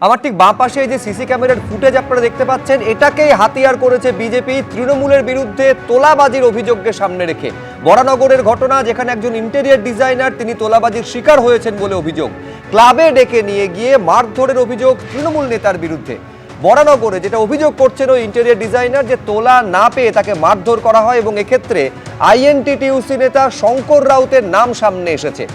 আমার ঠিক বাঁ পাশে এই যে সিসি ক্যামেরার ফুটেজ আপনারা দেখতে পাচ্ছেন, এটাকেই হাতিয়ার করেছে বিজেপি তৃণমূলের বিরুদ্ধে তোলাবাজির অভিযোগকে সামনে রেখে। বরানগরের ঘটনা, যেখানে একজন ইন্টেরিয়র ডিজাইনার তিনি তোলাবাজির শিকার হয়েছেন বলে অভিযোগ। ক্লাবে ডেকে নিয়ে গিয়ে মারধরের অভিযোগ তৃণমূল নেতার বিরুদ্ধে। বরানগরে যেটা অভিযোগ করছেন ওই ইন্টেরিয়র ডিজাইনার, যে তোলা না পেয়ে তাকে মারধর করা হয় এবং এক্ষেত্রে আইএনটিটিইউসি নেতা শঙ্কর রাউতের নাম সামনে এসেছে।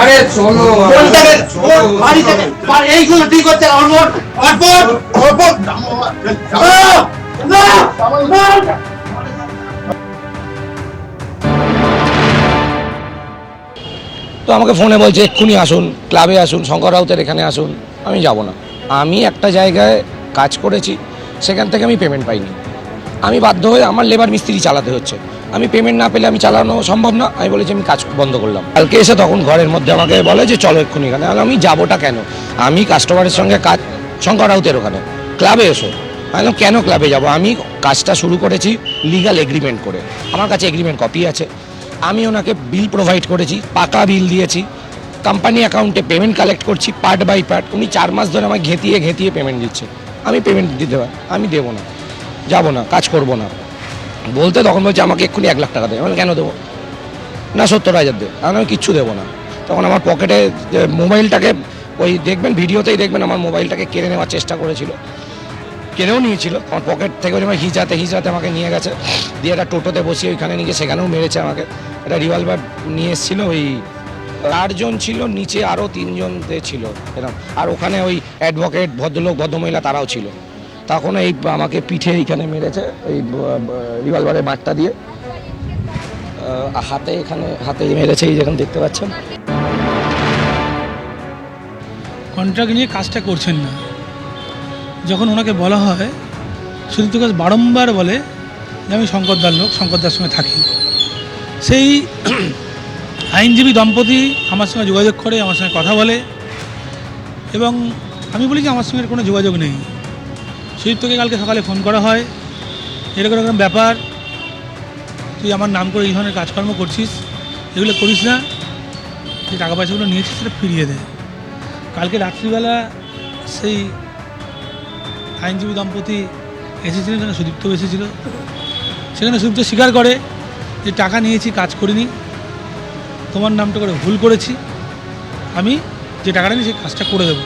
আরে শোনো এইগুলো ঠিক হচ্ছে তো আমাকে ফোনে বলছে এক্ষুনি আসুন, ক্লাবে আসুন, শঙ্কর রাউতের এখানে আসুন। আমি যাব না। আমি একটা জায়গায় কাজ করেছি, সেখান থেকে আমি পেমেন্ট পাইনি। আমি বাধ্য হয়ে আমার লেবার মিস্ত্রি চালাতে হচ্ছে। আমি পেমেন্ট না পেলে আমি চালানো সম্ভব না। আমি বলেছি আমি কাজ বন্ধ করলাম। কালকে এসে তখন ঘরের মধ্যে আমাকে বলে যে চলো এক্ষুনি এখানে। আমি যাবোটা কেন? আমি কাস্টমারের সঙ্গে কাজ শঙ্কর রাউতের ওখানে, ক্লাবে এসো। আমি কেন ক্লাবে যাব? আমি কাজটা শুরু করেছি লিগাল এগ্রিমেন্ট করে। আমার কাছে এগ্রিমেন্ট কপি আছে। আমি ওনাকে বিল প্রোভাইড করেছি, পাকা বিল দিয়েছি। কোম্পানি অ্যাকাউন্টে পেমেন্ট কালেক্ট করছি পার্ট বাই পার্ট। উনি 4 মাস ধরে আমায় ঘেঁতিয়ে পেমেন্ট দিচ্ছে। আমি পেমেন্ট দিতে পারি, আমি দেবো না, যাবো না, কাজ করবো না বলতে তখন বলছে আমাকে এক্ষুনি 1 লাখ টাকা দেবে। আমি কেন দেবো না, 70,000 দেবে। আমি কিচ্ছু দেবো না। তখন আমার পকেটে মোবাইলটাকে, ওই দেখবেন ভিডিওতেই দেখবেন, আমার মোবাইলটাকে কেড়ে নেওয়ার চেষ্টা করেছিল, কেড়েও নিয়েছিল। আমার পকেট থেকে হিজাতে আমাকে নিয়ে গেছে, দিয়ে একটা টোটোতে বসিয়ে ওইখানে নিয়ে সেখানেও মেরেছে আমাকে। একটা রিভলভার নিয়ে এসেছিলো। ওই 8 জন ছিল, নিচে আরও 3 জন ছিল এরকম। আর ওখানে ওই অ্যাডভোকেট, ভদ্রলোক, ভদ্রমহিলা তারাও ছিল। তখন এই আমাকে পিঠে এইখানে মেরেছে ওই রিভলভারের বাটটা দিয়ে, হাতে মেরেছে, এই যেখানে দেখতে পাচ্ছেন। কন্ট্রাক্ট নিয়ে কাজটা করছেন না। যখন ওনাকে বলা হয়, সুদীপ্ত ঘোষ বারংবার বলে যে আমি শঙ্করদার লোক, শঙ্করদার সঙ্গে থাকি। সেই আইনজীবী দম্পতি আমার সঙ্গে যোগাযোগ করে, আমার সঙ্গে কথা বলে, এবং আমি বলি যে আমার সঙ্গে কোনো যোগাযোগ নেই। সুদীপ্তকে কালকে সকালে ফোন করা হয়, এরকম এরকম ব্যাপার, তুই আমার নাম করে এই ধরনের কাজকর্ম করছিস, এগুলো করিস না, যে টাকা পয়সাগুলো নিয়েছিস সেটা ফিরিয়ে দে। কালকে রাত্রিবেলা সেই আইনজীবী দম্পতি এসেছিলেন, সেখানে সুদীপ্তও এসেছিল। সেখানে সুদীপ্ত স্বীকার করে যে টাকা নিয়েছি, কাজ করিনি, তোমার নামটা করে ভুল করেছি, আমি যে টাকাটা নিই সেই কাজটা করে দেবো।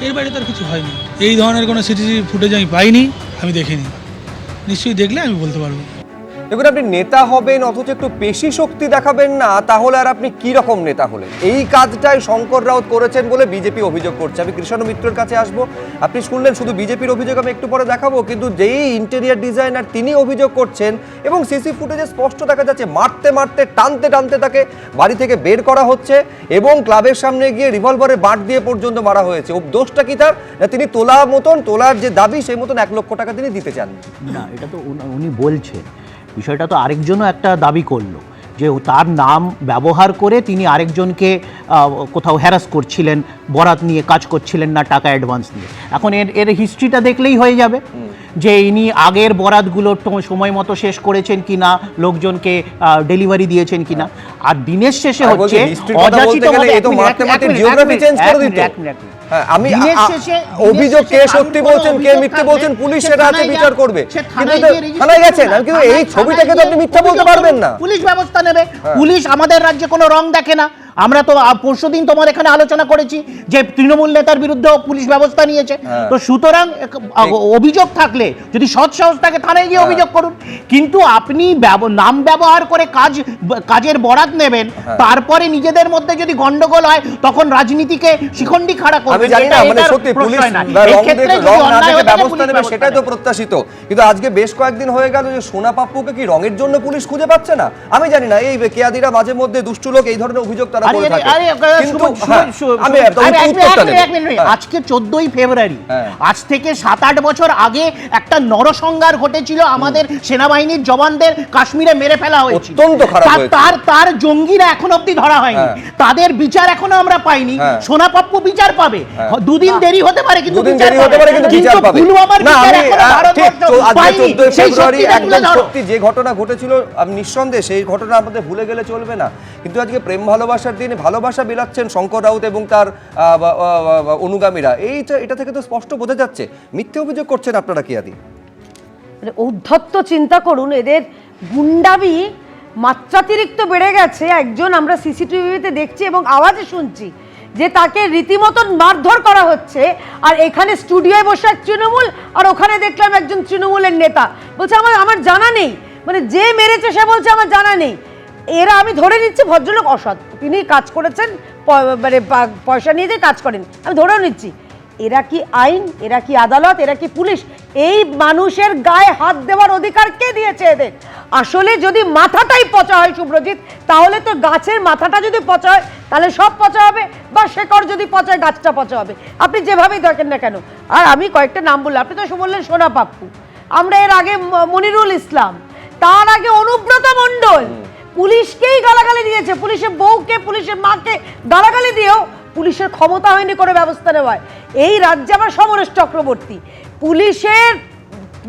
এর বাইরে তার কিছু হয়নি। এই ধরনের কোনো সিসিটিভি ফুটেজ আমি পাইনি, আমি দেখিনি। নিশ্চয়ই দেখলে আমি বলতে পারবো। দেখুন, আপনি নেতা হবেন অথচ একটু পেশি শক্তি দেখাবেন না, তাহলে আর আপনি কি রকম নেতা হলেন? এই কাজটাই শঙ্কর রাউত করেছেন বলে বিজেপি অভিযোগ করছে। আমি কৃষ্ণ মিত্রের কাছে আসবো। আপনি শুনলেন শুধু বিজেপির অভিযোগ, আমি একটু পরে দেখাবো, কিন্তু যেই ইন্টেরিয়র ডিজাইনার তিনি অভিযোগ করছেন এবং সিসি ফুটেজে স্পষ্ট দেখা যাচ্ছে মারতে টানতে তাকে বাড়ি থেকে বের করা হচ্ছে এবং ক্লাবের সামনে গিয়ে রিভলভারের বাট দিয়ে পর্যন্ত মারা হয়েছে। দোষটা কি তার? না তিনি তোলার যে দাবি সেই মতন 1 লক্ষ টাকা তিনি দিতে চান না। এটা তো উনি বলছেন, বিষয়টা তো আরেকজনও একটা দাবি করলো যে তার নাম ব্যবহার করে তিনি আরেকজনকে কোথাও হ্যারাস করছিলেন, বরাত নিয়ে কাজ করছিলেন না, টাকা অ্যাডভান্স নিয়ে। এখন এর হিস্ট্রিটা দেখলেই হয়ে যাবে যে ইনি আগের বরাতগুলো সময় মতো শেষ করেছেন কিনা, লোকজনকে ডেলিভারি দিয়েছেন কিনা। আর দিনের শেষে হচ্ছে আমি অভিযোগ কে সত্যি বলছেন কে মিথ্যে বলছেন পুলিশ সেটা আছে বিচার করবে। থানায় গেছেন, কিন্তু এই ছবিটাকে তো আপনি মিথ্যা বলতে পারবেন না। পুলিশ ব্যবস্থা নেবে। পুলিশ আমাদের রাজ্যে কোনো রং দেখে না। আমরা তো পরশুদিন তোমার এখানে আলোচনা করেছি যে তৃণমূল নেতার বিরুদ্ধেও পুলিশ ব্যবস্থা নিয়েছে। তো সুতরাং অভিযোগ থাকলে যদি সৎ সাহস থাকে থানায় গিয়ে অভিযোগ করুন। কিন্তু আপনি নাম ব্যবহার করে কাজের বরাত নেবেন, তারপরে নিজেদের মধ্যে যদি গন্ডগোল হয় তখন রাজনীতিকে শিখণ্ডি খাড়া করবেন। আমি জানি না, মানে সত্যি পুলিশ ব্যবস্থা নেবে সেটাই তো প্রত্যাশিত। কিন্তু আজকে বেশ কয়েকদিন হয়ে গেল যে সোনা পাপ্পুকে কি রঙের জন্য পুলিশ খুঁজে পাচ্ছে না? আমি জানি না, এই কেয়াদিরা মাঝে মধ্যে দুষ্টু লোক এই ধরনের অভিযোগ তারা করে থাকে। আজকে 14ই ফেব্রুয়ারি, আজ থেকে 7-8 বছর আগে একটা নরসংহার ঘটেছিল। আমাদের সেনাবাহিনীর জওয়ানদের কাশ্মীরে মেরে ফেলা হয়েছিল। তার জঙ্গিরা এখন অব্দি ধরা হয়নি, তাদের বিচার এখনো আমরা পাইনি। সোনা পাপ্পু বিচার পাবে, দুদিন দেরি হতে পারে কিন্তু দুদিন দেরি হতে পারে কিন্তু বিচার পাবে পুলওয়ামার না। বিচার আমি এখনো ঠিক ভারতবর্ষ আজকে পায়নি। 14 সেই ফেব্রুয়ারি শক্তিটা একদম তুলে ধরো। সত্যি যে ঘটনা ঘটেছিল, আমি নিঃসন্দেহে সেই ঘটনা আমাদের ভুলে গেলে চলবে না। কিন্তু আজকে প্রেম ভালোবাসার দিনে ভালোবাসা বিলাচ্ছেন শঙ্কর রাউত এবং তার অনুগামীরা, এটা থেকে তো স্পষ্ট বোঝা যাচ্ছে মিথ্যে অভিযোগ করছেন আপনারা কিয়াদি। মানে ঔদ্ধত্য চিন্তা করুন, এদের গুন্ডামি মাত্রাতিরিক্ত বেড়ে গেছে। একজন আমরা সিসিটিভিতে দেখছি এবং আওয়াজে শুনছি যে তাকে রীতিমতন মারধর করা হচ্ছে, আর এখানে স্টুডিওয় বসে এক তৃণমূল, আর ওখানে দেখলাম একজন তৃণমূলের নেতা বলছে আমার জানা নেই। মানে যে মেরেছে সে বলছে আমার জানা নেই। এরা, আমি ধরে নিচ্ছি ভদ্রলোক অসৎ, তিনি কাজ করেছেন, মানে পয়সা নিয়ে যে কাজ করেন, আমি ধরেও নিচ্ছি। এরা কি আইন, এরা কি আদালত, এরা কি পুলিশ? এই মানুষের গায়ে হাত দেওয়ার অধিকার কে দিয়েছে এদের? আসলে যদি মাথাটাই পচা হয় শুভ্রজিৎ, তাহলে তো গাছের মাথাটা যদি পচা হয় তাহলে সব পচা হবে, বা শেকড় যদি পচা হয় গাছটা পচা হবে। আপনি যেভাবেই দেখেন না কেন। আর আমি কয়েকটা নাম বললাম, আপনি তো বললেন সোনা পাপ্পু, আমরা এর আগে মনিরুল ইসলাম, তার আগে অনুব্রত মণ্ডল পুলিশকেই গালাগালি দিয়েছে, পুলিশের বউকে, পুলিশের মাকে গালাগালি দিয়েও পুলিশের ক্ষমতা হয়নি করে ব্যবস্থা নেওয়ায়। এই রাজ্যে আবার সমরেশ চক্রবর্তী, পুলিশের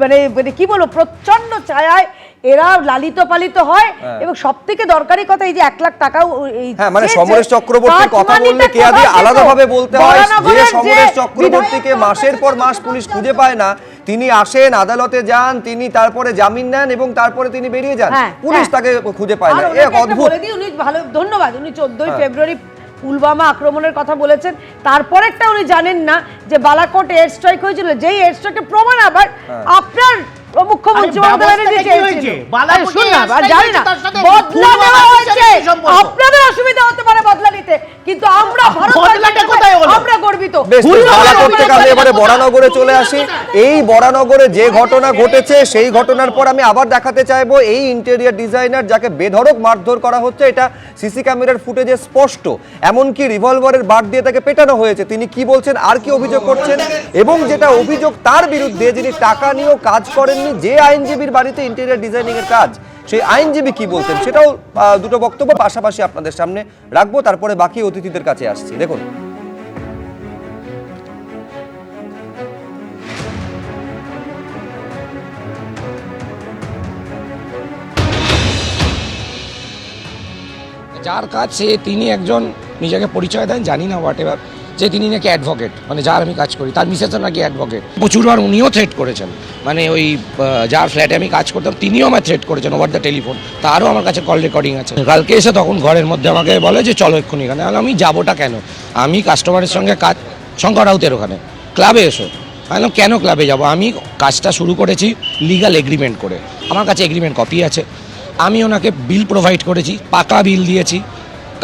মানে মানে কি বলবো, প্রচন্ড ছায়ায় এরা লালিত পালিত হয়। এবং সব থেকে দরকারি কথা, এই যে 1 লাখ টাকাও এই হ্যাঁ, মানে সমরেশ চক্রবর্তীর কথা বললে কেয়াদি আলাদাভাবে বলতে হয় যে সমরেশ চক্রবর্তীকে মাসের পর মাস পুলিশ খুঁজে পায় না, তিনি আসেন, আদালতে যান, তিনি তারপরে জামিন নেন এবং তারপরে তিনি বেরিয়ে যান, পুলিশ তাকে খুঁজে পায় না। এক অদ্ভুত। উনি ভালো, ধন্যবাদ, উনি 14 ফেব্রুয়ারি পুলওয়ামা আক্রমণের কথা বলেছেন, তারপরেরটা উনি জানেন না যে বালাকোট এয়ার স্ট্রাইক হয়েছিল, যেই এয়ার স্ট্রাইকের প্রমাণ আবার আপনার মুখ্যমন্ত্রী মমতা ব্যানার্জি চেয়েছিলেন। শুনুন না, জানি না বদলা নেওয়া হয়েছে, আপনাদের অসুবিধা হতে পারে বদলা নিতে, কিন্তু আমরা আমরা গর্বিত। বেশ, বালাকোট থেকে আমি এবারে বরানগরে চলে আসি। এই বরানগরে যে ঘটনা ঘটেছে সেই ঘটনার পর আমি আবার দেখাতে চাইবো এই ইন্টেরিয়র ডিজাইনার যাকে বেধড়ক মারধর করা হচ্ছে, এটা সিসি ক্যামেরার ফুটেজে স্পষ্ট। এমনকি রিভলভারের বার দিয়ে তাকে পেটানো হয়েছে। তিনি কি বলছেন, আর কি অভিযোগ করছেন, এবং যেটা অভিযোগ তার বিরুদ্ধে, যিনি টাকা নিয়েও কাজ করেননি, যে আইনজীবীর বাড়িতে ইন্টেরিয়র ডিজাইনিং এর কাজ, সেই আইনজীবী কি বলতেন সেটাও দুটো বক্তব্য পাশাপাশি আপনাদের সামনে রাখবো, তারপরে বাকি অতিথিদের কাছে আসছি। দেখুন। যার কাজ সে, তিনি একজন নিজেকে পরিচয় দেন, জানি না হোয়াট এভার, যে তিনি নাকি অ্যাডভোকেট, মানে যার আমি কাজ করি তার মিসেসও নাকি অ্যাডভোকেট। প্রচুরবার উনিও থ্রেট করেছেন, মানে ওই যার ফ্ল্যাটে আমি কাজ করতাম তিনিও আমায় থ্রেট করেছেন ওভার দ্য টেলিফোন, তারও আমার কাছে কল রেকর্ডিং আছে। কালকে এসে তখন ঘরের মধ্যে আমাকে বলে যে চলো এক্ষুনি এখানে। আমি যাবোটা কেন, আমি কাস্টমারের সঙ্গে কাজ, শঙ্কর রাউতের ওখানে ক্লাবে এসো। আমি কেন ক্লাবে যাব, আমি কাজটা শুরু করেছি লিগাল এগ্রিমেন্ট করে, আমার কাছে এগ্রিমেন্ট কপি আছে, আমি ওনাকে বিল প্রোভাইড করেছি, পাকা বিল দিয়েছি,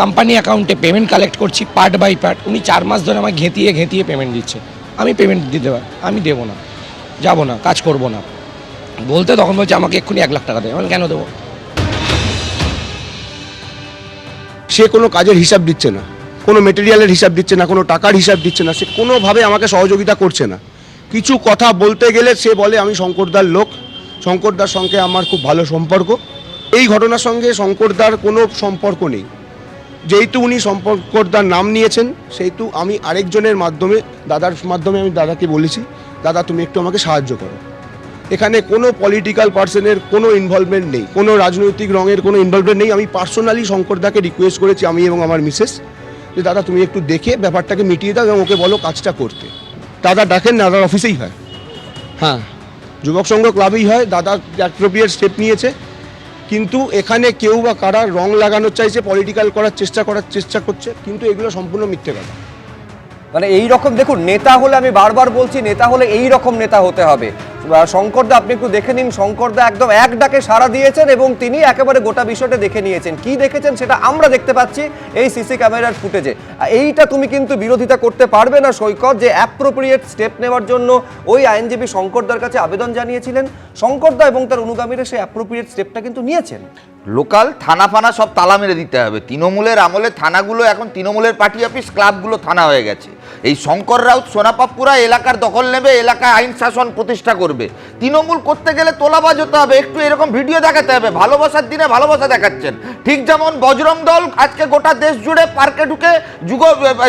কোম্পানি অ্যাকাউন্টে পেমেন্ট কালেক্ট করছি পার্ট বাই পার্ট। উনি 4 মাস ধরে আমায় ঘেঁটিয়ে পেমেন্ট দিচ্ছে, আমি পেমেন্ট দিতে পারি, আমি দেবো না, যাবো না, কাজ করবো না বলতে, তখন বলছে আমাকে এক্ষুনি 1 লাখ টাকা দেবে। আমি কেন দেবো? সে কোনো কাজের হিসাব দিচ্ছে না, কোনো মেটেরিয়ালের হিসাব দিচ্ছে না, কোনো টাকার হিসাব দিচ্ছে না, সে কোনোভাবে আমাকে সহযোগিতা করছে না। কিছু কথা বলতে গেলে সে বলে আমি শঙ্করদার লোক, শঙ্করদার সঙ্গে আমার খুব ভালো সম্পর্ক। এই ঘটনার সঙ্গে শঙ্করদার কোনো সম্পর্ক নেই। যেহেতু উনি শঙ্করদার নাম নিয়েছেন, সেহেতু আমি আরেকজনের মাধ্যমে, দাদার মাধ্যমে আমি দাদাকে বলেছি, দাদা তুমি একটু আমাকে সাহায্য করো। এখানে কোনো পলিটিক্যাল পার্সনের কোনো ইনভলভমেন্ট নেই, কোনো রাজনৈতিক রঙের কোনো ইনভলভমেন্ট নেই। আমি পার্সোনালি শঙ্করদাকে রিকোয়েস্ট করেছি, আমি এবং আমার মিসেস, যে দাদা তুমি একটু দেখে ব্যাপারটাকে মিটিয়ে দাও এবং ওকে বলো কাজটা করতে। দাদা ডাকেন না, দাদার অফিসেই হয়, হ্যাঁ যুবক সংঘ ক্লাবেই হয়। দাদা অ্যাপ্রোপ্রিয়েট স্টেপ নিয়েছে, কিন্তু এখানে কেউ বা কারা রং লাগানোর চাইছে, পলিটিক্যাল করার চেষ্টা করছে, কিন্তু এগুলো সম্পূর্ণ মিথ্যে কথা। মানে এই রকম দেখুন, নেতা হলে, আমি বারবার বলছি, নেতা হলে এই রকম নেতা হতে হবে। শঙ্করদা, আপনি একটু দেখে নিন, শঙ্করদা একদম এক ডাকে সাড়া দিয়েছেন এবং তিনি একেবারে গোটা বিষয়টা দেখে নিয়েছেন। কি দেখেছেন সেটা আমরা দেখতে পাচ্ছি এই সিসি ক্যামেরার ফুটেজে। এইটা তুমি কিন্তু বিরোধিতা করতে পারবে না সৈকত, যে অ্যাপ্রোপ্রিয়েট স্টেপ নেওয়ার জন্য ওই আইনজীবী শঙ্করদার কাছে আবেদন জানিয়েছিলেন, শঙ্করদা এবং তার অনুগামীরা সেই অ্যাপ্রোপ্রিয়েট স্টেপটা কিন্তু নিয়েছেন। লোকাল থানা ফানা সব তালা মেরে দিতে হবে। তৃণমূলের আমলে থানাগুলো এখন তৃণমূলের পার্টি অফিস, ক্লাবগুলো থানা হয়ে গেছে। এই শঙ্কর রাউত সোনাপাপুরা এলাকার দখল নেবে, এলাকায় আইন শাসন প্রতিষ্ঠা করবে। তৃণমূল করতে গেলে তোলাবাজ হতে হবে, একটু এরকম ভিডিও দেখাতে হবে। ভালোবাসার দিনে ভালোবাসা দেখাচ্ছেন, ঠিক যেমন বজরং দল আজকে গোটা দেশ জুড়ে পার্কে ঢুকে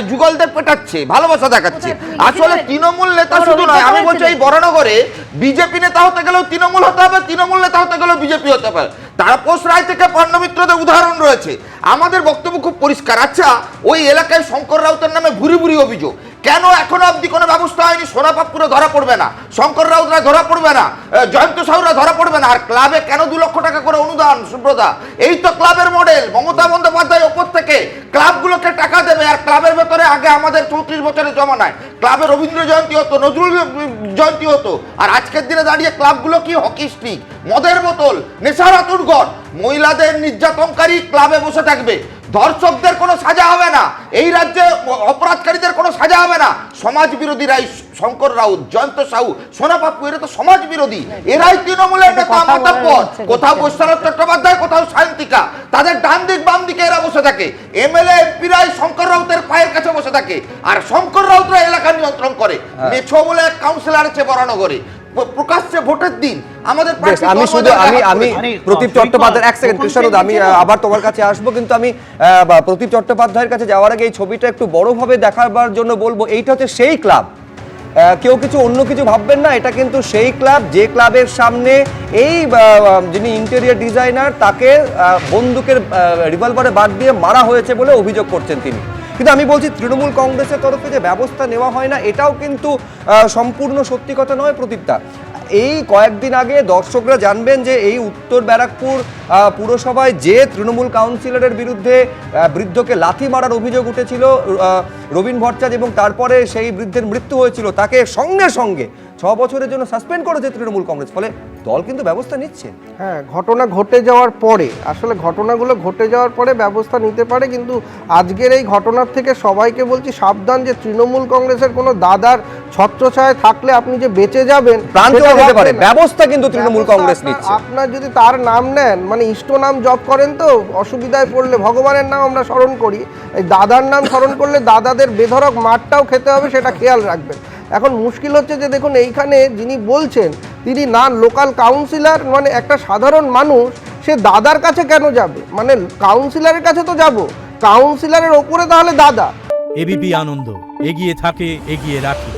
যুগলদের পেটাচ্ছে, ভালোবাসা দেখাচ্ছে। আসলে তৃণমূল নেতা শুধু নয়, আমি বলছি এই বরানগরে বিজেপি নেতা হতে গেলেও তৃণমূল হতে হবে, তৃণমূল নেতা হতে গেলেও বিজেপি হতে হবে। তারপর রায় থেকে পাণ্ডমিত্রদের উদাহরণ রয়েছে। আমাদের বক্তব্য খুব পরিষ্কার। আচ্ছা, ওই এলাকায় শঙ্কর রাউতের নামে ভুরি ভুরি অভিযোগ, কেন এখনো অবধি কোনো ব্যবস্থা হয়নি? সোনাপাপুরে ধরা পড়বে না, শঙ্কর রাউতরা ধরা পড়বে না, জয়ন্ত সাহুরা ধরা পড়বে না, আর ক্লাবে কেন 2 লক্ষ টাকা করে অনুদান? সুব্রতা, এই তো ক্লাবের মডেল। মমতা বন্দ্যোপাধ্যায় ওপর থেকে ক্লাবগুলোকে টাকা দেবে, আর ক্লাবের ভেতরে আগে আমাদের 34 বছরের জমানায় ক্লাবে রবীন্দ্র জয়ন্তী হতো, নজরুল জয়ন্তী হতো, আর আজকের দিনে দাঁড়িয়ে ক্লাবগুলো কি হকি স্টিক, মদের বোতল, নেশার আতুরঘর, মহিলাদের নির্যাতনকারী ক্লাবে বসে থাকবে। ধর্ষকদের কোনো সাজা হবে না, এই রাজ্যে অপরাধকারীদের কোনো সাজা হবে না। সমাজ বিরোধীরা শঙ্কর রাউত, জয়ন্ত সাহু, সোনাপাপু, এরা তো সমাজ বিরোধী, এরাই তৃণমূলের নেতা। মাতাব্বর, কোথাও বৈশ্বনাথ চট্টোপাধ্যায়, কোথাও সায়ন্তিকা, তাদের ডান দিক বাম দিকে এরা বসে থাকে। এমএলএ এমপিরাই শঙ্কর রাউতের পায়ের কাছে বসে থাকে, আর শঙ্কর রাউতরা এলাকা নিয়ন্ত্রণ করে। মেছো বলে এক কাউন্সিলর আছে বরানগরে, প্রকাশ্যে ভোটের দিন আমাদের আমি শুধু আমি প্রদীপ চট্টোপাধ্যায়, এক সেকেন্ড কৃষ্ণানন্দ, আমি আবার তোমার কাছে আসবো, কিন্তু আমি প্রদীপ চট্টোপাধ্যায়ের কাছে যাওয়ার আগে এই ছবিটা একটু বড়ভাবে দেখাবার জন্য বলবো, এইটা হচ্ছে সেই ক্লাব। কেউ কিছু অন্য কিছু ভাববেন না, এটা কিন্তু সেই ক্লাব যে ক্লাবের সামনে এই যিনি ইন্টেরিয়র ডিজাইনার তাকে বন্দুকের রিভলভারে বাদ দিয়ে মারা হয়েছে বলে অভিযোগ করছেন তিনি। কিন্তু আমি বলছি তৃণমূল কংগ্রেসের তরফে যে ব্যবস্থা নেওয়া হয় না, এটাও কিন্তু সম্পূর্ণ সত্যি কথা নয় প্রদীপদা। এই কয়েকদিন আগে দর্শকরা জানবেন যে এই উত্তর ব্যারাকপুর পুরসভায় যে তৃণমূল কাউন্সিলরের বিরুদ্ধে বৃদ্ধকে লাথি মারার অভিযোগ উঠেছিল রবীন ভট্টাচার্য, এবং তারপরে সেই বৃদ্ধের মৃত্যু হয়েছিল, তাকে সঙ্গে সঙ্গে 6 বছরের জন্য সাসপেন্ড করেছে তৃণমূল কংগ্রেস। ফলে দল কিন্তু ব্যবস্থা নিচ্ছে। হ্যাঁ, ঘটনা ঘটে যাওয়ার পরে, আসলে ঘটনাগুলো ঘটে যাওয়ার পরে ব্যবস্থা নিতে পারে, কিন্তু আজকের এই ঘটনার থেকে সবাইকে বলছি সাবধান, যে তৃণমূল কংগ্রেসের কোনো দাদার ছত্রছায়ায় থাকলে আপনি যে বেঁচে যাবেন, ব্যবস্থা কিন্তু তৃণমূল কংগ্রেস নিচ্ছে। আপনার যদি তার নাম নেন, মানে ইষ্ট নাম জপ করেন, তো অসুবিধায় পড়লে ভগবানের নাম আমরা স্মরণ করি, এই দাদার নাম স্মরণ করলে দাদাদের বেধড়ক মারটাও খেতে হবে, সেটা খেয়াল রাখবেন। এখন মুশকিল হচ্ছে যে দেখুন, এইখানে যিনি বলছেন তিনি না লোকাল কাউন্সিলর, মানে একটা সাধারণ মানুষ, সে দাদার কাছে কেন যাবে? মানে কাউন্সিলরের কাছে তো যাব, কাউন্সিলরের ওপরে তাহলে দাদা। এবিপি আনন্দ, এগিয়ে থাকে, এগিয়ে রাখে।